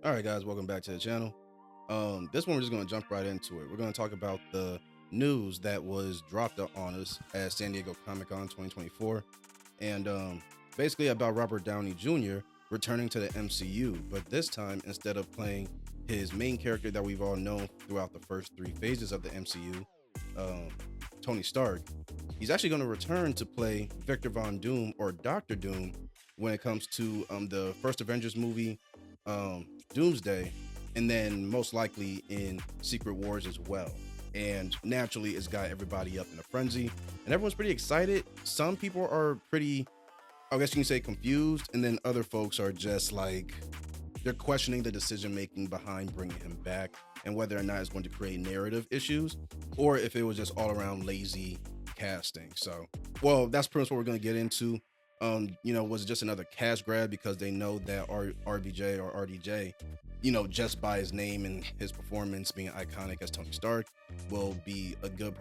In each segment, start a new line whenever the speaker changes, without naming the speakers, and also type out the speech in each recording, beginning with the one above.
All right, guys, welcome back to the channel. This one we're just going to jump right into it. We're going to talk about the news that was dropped on us at San Diego Comic-Con 2024, and basically about Robert Downey Jr. returning to the MCU, but this time instead of playing his main character that we've all known throughout the first three phases of the MCU, um, Tony Stark, he's actually going to return to play Victor Von Doom or Doctor Doom when it comes to the first Avengers movie, Doomsday, and then most likely in Secret Wars as well. And naturally, it's got everybody up in a frenzy, and everyone's pretty excited. Some people are pretty, I guess you can say, confused, and then other folks are just like, they're questioning the decision making behind bringing him back and whether or not it's going to create narrative issues or if it was just all around lazy casting. So, well, that's pretty much what we're going to get into. Was it just another cash grab because they know that RBJ or RDJ, just by his name and his performance being iconic as Tony Stark, will be a good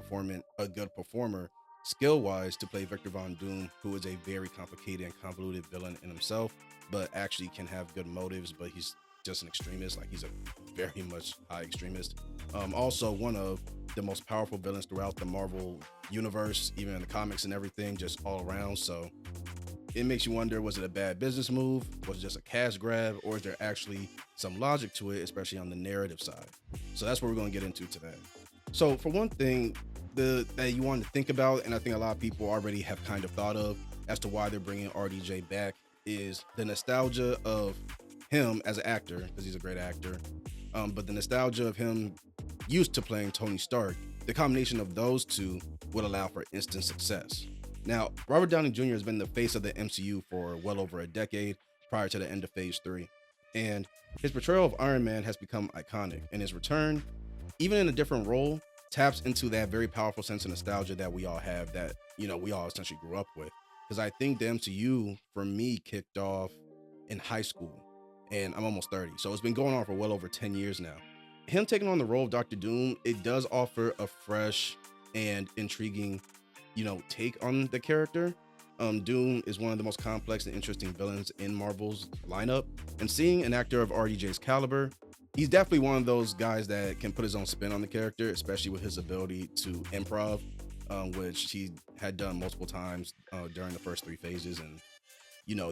performer skill wise to play Victor Von Doom, who is a very complicated and convoluted villain in himself, but actually can have good motives, but he's just an extremist. Like, he's a very much high extremist. Also one of the most powerful villains throughout the Marvel universe, even in the comics and everything, just all around. So it makes you wonder, was it a bad business move? Was it just a cash grab? Or is there actually some logic to it, especially on the narrative side? So that's what we're going to get into today. So for one thing, that you want to think about, and I think a lot of people already have kind of thought of as to why they're bringing RDJ back, is the nostalgia of him as an actor, because he's a great actor, but the nostalgia of him used to playing Tony Stark. The combination of those two would allow for instant success. Now, Robert Downey Jr. has been the face of the MCU for well over a decade prior to the end of Phase 3, and his portrayal of Iron Man has become iconic, and his return, even in a different role, taps into that very powerful sense of nostalgia that we all have, that, we all essentially grew up with. Because I think the MCU, for me, kicked off in high school, and I'm almost 30, so it's been going on for well over 10 years now. Him taking on the role of Doctor Doom, it does offer a fresh and intriguing take on the character. Doom is one of the most complex and interesting villains in Marvel's lineup, and seeing an actor of RDJ's caliber, he's definitely one of those guys that can put his own spin on the character, especially with his ability to improv, which he had done multiple times during the first three phases, and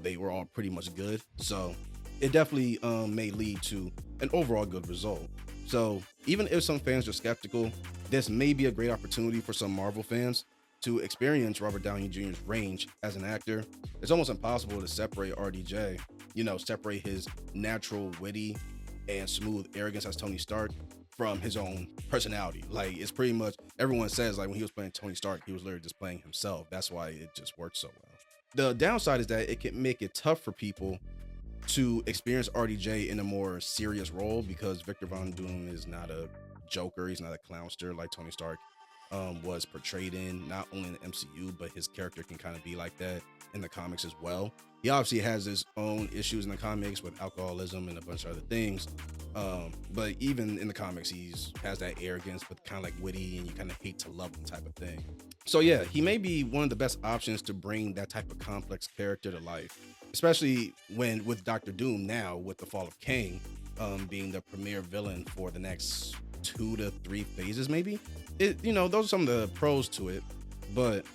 they were all pretty much good. So it definitely may lead to an overall good result. So even if some fans are skeptical, this may be a great opportunity for some Marvel fans to experience Robert Downey Jr.'s range as an actor. It's almost impossible to separate RDJ, separate his natural witty and smooth arrogance as Tony Stark from his own personality. Like, it's pretty much, everyone says, like, when he was playing Tony Stark, he was literally just playing himself. That's why it just works so well. The downside is that it can make it tough for people to experience RDJ in a more serious role, because Victor Von Doom is not a joker. He's not a clownster like Tony Stark was portrayed in, not only in the MCU, but his character can kind of be like that in the comics as well. He obviously has his own issues in the comics with alcoholism and a bunch of other things, but even in the comics, has that arrogance, but kind of like witty, and you kind of hate to love him type of thing. So yeah, he may be one of the best options to bring that type of complex character to life, especially with Doctor Doom now, with the fall of Kang being the premier villain for the next 2 to 3 phases, maybe. Those are some of the pros to it. But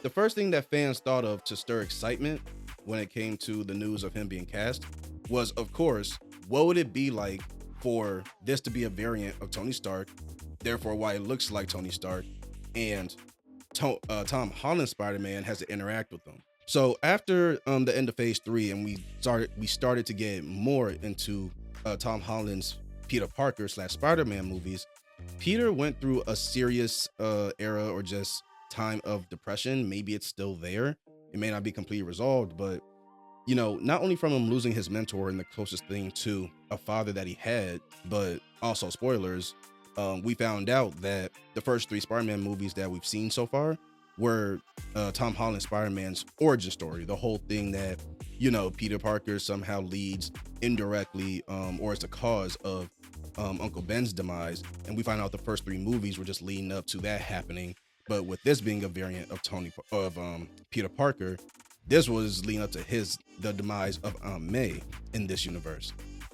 the first thing that fans thought of to stir excitement when it came to the news of him being cast was, of course, what would it be like for this to be a variant of Tony Stark, therefore why it looks like Tony Stark, and Tom Holland's Spider-Man has to interact with them. So after the end of Phase 3, and we started to get more into Tom Holland's Peter Parker / Spider-Man movies, Peter went through a serious era or just time of depression. Maybe it's still there. It may not be completely resolved, but not only from him losing his mentor and the closest thing to a father that he had, but also, spoilers, we found out that the first 3 Spider-Man movies that we've seen so far were Tom Holland Spider-Man's origin story. The whole thing that, Peter Parker somehow leads indirectly or is the cause of Uncle Ben's demise, and we find out the first 3 movies were just leading up to that happening. But with this being a variant of Peter Parker, this was leading up to the demise of Aunt May in this universe.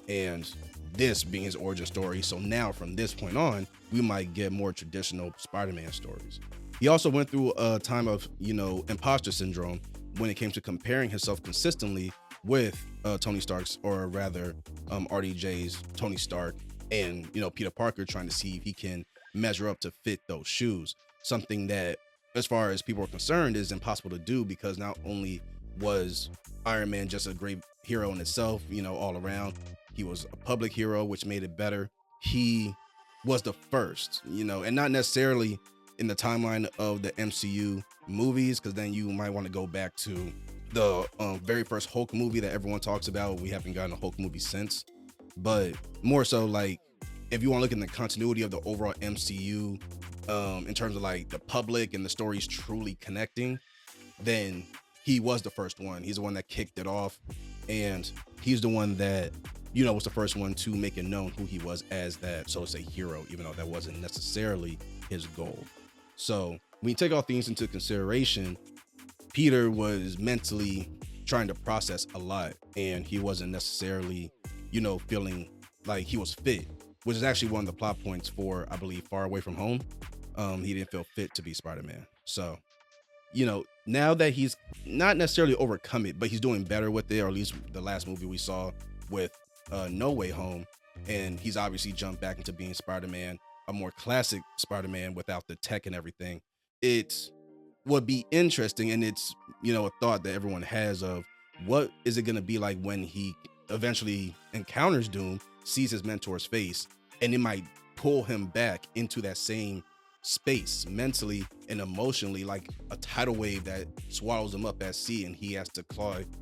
And this being his origin story. So now from this point on, we might get more traditional Spider-Man stories. He also went through a time of, imposter syndrome when it came to comparing himself consistently with Tony Stark's, or rather RDJ's Tony Stark, and Peter Parker, trying to see if he can measure up to fit those shoes. Something that, as far as people are concerned, is impossible to do, because not only was Iron Man just a great hero in itself, all around, he was a public hero, which made it better. He was the first, and not necessarily in the timeline of the MCU movies, because then you might want to go back to the very first Hulk movie that everyone talks about. We haven't gotten a Hulk movie since, but more so, like, if you want to look in the continuity of the overall MCU, in terms of like the public and the stories truly connecting, then he was the first one. He's the one that kicked it off, and he's the one that was the first one to make it known who he was as that, so to say, hero, even though that wasn't necessarily his goal. So when you take all things into consideration, Peter was mentally trying to process a lot, and he wasn't necessarily, feeling like he was fit, which is actually one of the plot points for, I believe, Far Away From Home. He didn't feel fit to be Spider-Man. So, now that he's not necessarily overcome it, but he's doing better with it, or at least the last movie we saw with No Way Home, and he's obviously jumped back into being Spider-Man, a more classic Spider-Man without the tech and everything. It would be interesting, and it's a thought that everyone has, of what is it going to be like when he eventually encounters Doom, sees his mentor's face, and it might pull him back into that same space mentally and emotionally, like a tidal wave that swallows him up at sea, and he has to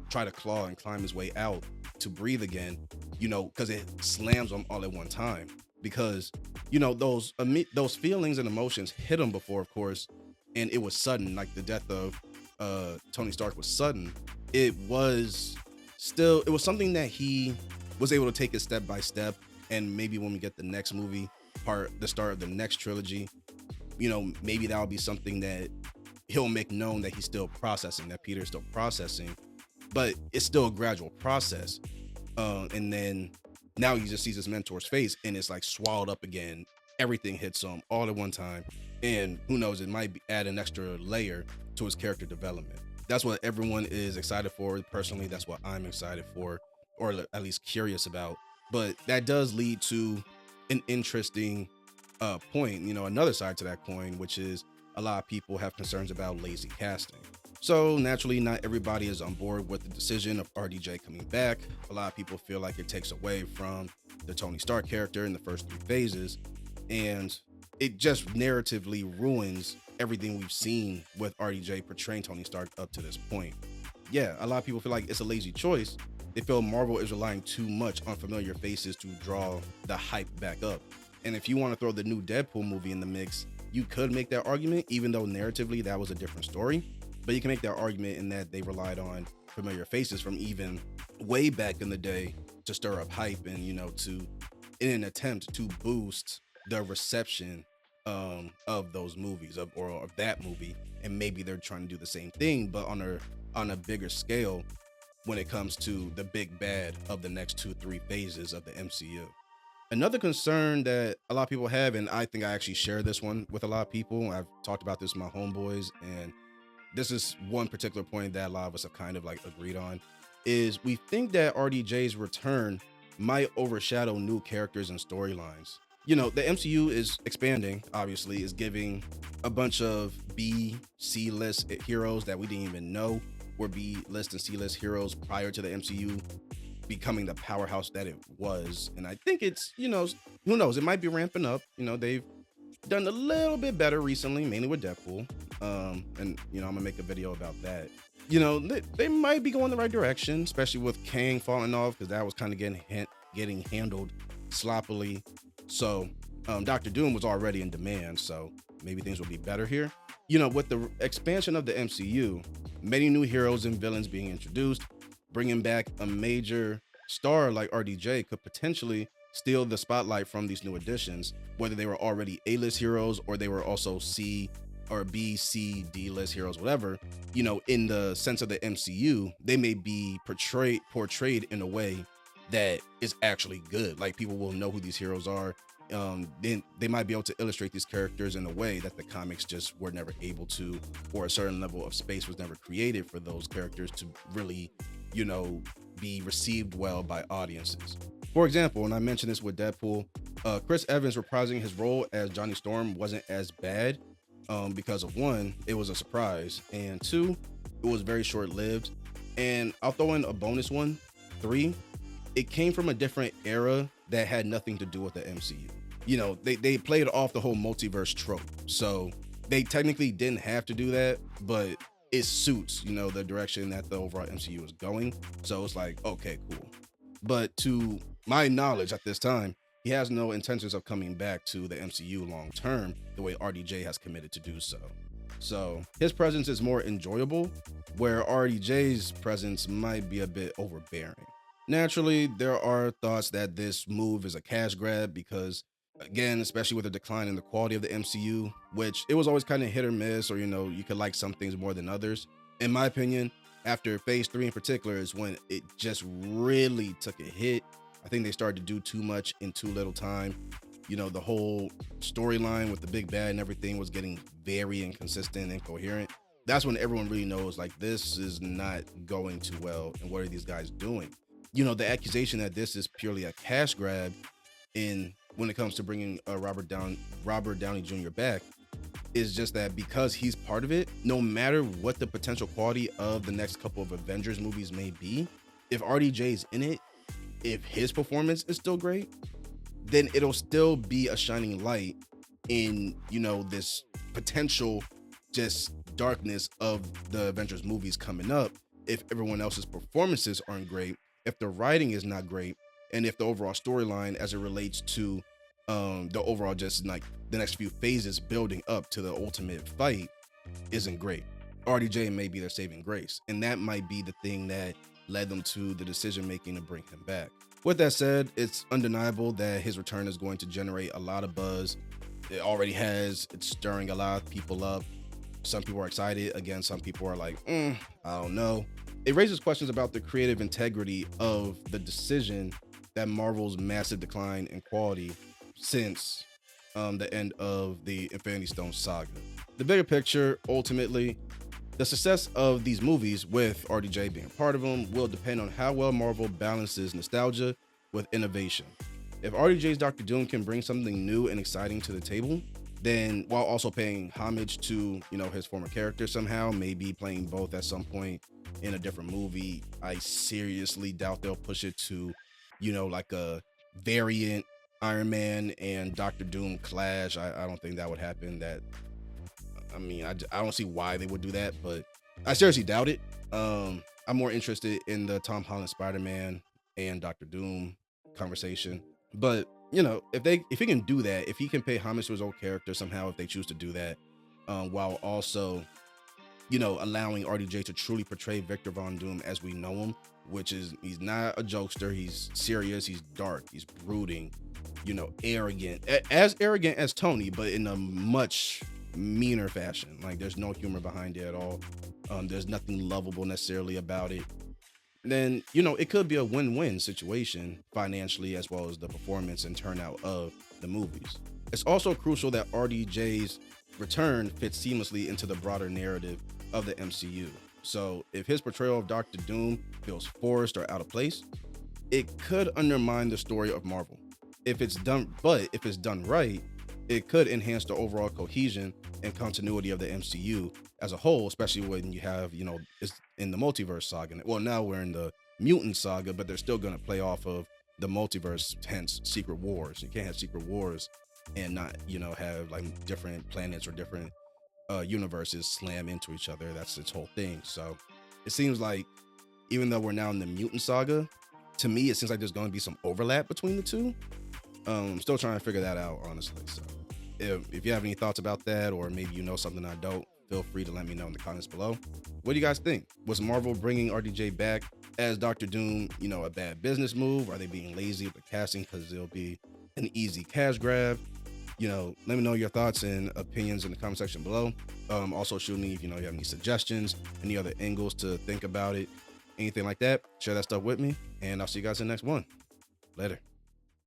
try to claw and climb his way out to breathe again, because it slams him all at one time. Because those feelings and emotions hit him before, of course, and it was sudden. Like the death of Tony Stark was sudden. It was something that he was able to take it step by step, and maybe when we get the next movie the start of the next trilogy, maybe that'll be something that he'll make known, that he's still processing, that Peter's still processing, but it's still a gradual process. And then now he just sees his mentor's face, and it's like swallowed up again. Everything hits him all at one time, and who knows, it might add an extra layer to his character development. That's what everyone is excited for. Personally, that's what I'm excited for, or at least curious about. But that does lead to an interesting point, another side to that coin, which is a lot of people have concerns about lazy casting. So naturally, not everybody is on board with the decision of RDJ coming back. A lot of people feel like it takes away from the Tony Stark character in the first 3 phases, and it just narratively ruins everything we've seen with RDJ portraying Tony Stark up to this point. Yeah, a lot of people feel like it's a lazy choice. They feel Marvel is relying too much on familiar faces to draw the hype back up. And if you want to throw the new Deadpool movie in the mix, you could make that argument, even though narratively that was a different story. But you can make that argument in that they relied on familiar faces from even way back in the day to stir up hype, and in an attempt to boost the reception of those movies, of that movie. And maybe they're trying to do the same thing, but on a bigger scale when it comes to the big bad of the next 2-3 phases of the MCU. Another concern that a lot of people have, and I think I actually share this one with a lot of people, I've talked about this with my homeboys, and this is one particular point that a lot of us have kind of like agreed on, is we think that RDJ's return might overshadow new characters and storylines. The MCU is expanding, obviously, is giving a bunch of B, C-list heroes that we didn't even know were B-list and C-list heroes prior to the MCU becoming the powerhouse that it was. And I think it's, who knows, it might be ramping up. They've done a little bit better recently, mainly with Deadpool. And I'm gonna make a video about that. They might be going the right direction, especially with Kang falling off, because that was kind of getting handled sloppily. So Dr. Doom was already in demand, so maybe things will be better here. With the expansion of the MCU, many new heroes and villains being introduced, bringing back a major star like RDJ could potentially steal the spotlight from these new additions, whether they were already A-list heroes or they were also C or B, C, D-list heroes, whatever. In the sense of the MCU, they may be portrayed in a way that is actually good. Like, people will know who these heroes are. Then they might be able to illustrate these characters in a way that the comics just were never able to, or a certain level of space was never created for those characters to really, be received well by audiences. For example, and I mentioned this with Deadpool, Chris Evans reprising his role as Johnny Storm wasn't as bad, because of one, it was a surprise, and two, it was very short lived. And I'll throw in a bonus one, three, it came from a different era that had nothing to do with the MCU. They played off the whole multiverse trope. So they technically didn't have to do that, but it suits, the direction that the overall MCU is going. So it's like, okay, cool. But to my knowledge at this time, he has no intentions of coming back to the MCU long term the way RDJ has committed to do so. So his presence is more enjoyable, where RDJ's presence might be a bit overbearing. Naturally, there are thoughts that this move is a cash grab because, again, especially with the decline in the quality of the MCU, which it was always kind of hit or miss, or, you could like some things more than others. In my opinion, after phase 3 in particular is when it just really took a hit. I think they started to do too much in too little time. The whole storyline with the big bad and everything was getting very inconsistent and incoherent. That's when everyone really knows, like, this is not going too well, and what are these guys doing? The accusation that this is purely a cash grab when it comes to bringing Robert Downey Jr. back is just that because he's part of it, no matter what the potential quality of the next couple of Avengers movies may be, if RDJ's in it, if his performance is still great, then it'll still be a shining light in, this potential just darkness of the Avengers movies coming up if everyone else's performances aren't great, if the writing is not great, and if the overall storyline as it relates to the overall just like the next few phases building up to the ultimate fight isn't great. RDJ may be their saving grace, and that might be the thing that led them to the decision making to bring him back. With that said, it's undeniable that his return is going to generate a lot of buzz. It already has. It's stirring a lot of people up. Some people are excited. Again, some people are like, I don't know. It raises questions about the creative integrity of the decision that Marvel's massive decline in quality since the end of the Infinity Stone saga. The bigger picture, ultimately, the success of these movies, with RDJ being part of them, will depend on how well Marvel balances nostalgia with innovation. If RDJ's Doctor Doom can bring something new and exciting to the table, then while also paying homage to, his former character somehow, maybe playing both at some point in a different movie, I seriously doubt they'll push it to, like a variant Iron Man and Doctor Doom clash. I don't think that would happen. I don't see why they would do that, but I seriously doubt it. I'm more interested in the Tom Holland Spider-Man and Doctor Doom conversation. But, if he can do that, if he can pay homage to his old character somehow, if they choose to do that, while also, allowing RDJ to truly portray Victor Von Doom as we know him, which is, he's not a jokester, he's serious, he's dark, he's brooding, arrogant, as arrogant as Tony, but in a much meaner fashion. Like, there's no humor behind it at all. There's nothing lovable necessarily about it. Then, it could be a win-win situation financially, as well as the performance and turnout of the movies. It's also crucial that RDJ's return fits seamlessly into the broader narrative of the MCU. So if his portrayal of Doctor Doom feels forced or out of place, it could undermine the story of Marvel. If it's done right, it could enhance the overall cohesion and continuity of the MCU as a whole, especially when you have, it's in the multiverse saga. Well, now we're in the mutant saga, but they're still going to play off of the multiverse, hence Secret Wars. You can't have Secret Wars and not, have like different planets or different universes slam into each other. That's its whole thing. So it seems like, even though we're now in the mutant saga, to me, it seems like there's going to be some overlap between the two. I'm still trying to figure that out, honestly. So if you have any thoughts about that, or maybe something I don't, feel free to let me know in the comments below. What do you guys think? Was Marvel bringing RDJ back as Doctor Doom, a bad business move? Are they being lazy with the casting because it'll be an easy cash grab? Let me know your thoughts and opinions in the comment section below. Also shoot me if you have any suggestions, any other angles to think about it. anything like that, share that stuff with me, and I'll see you guys in the next one. Later.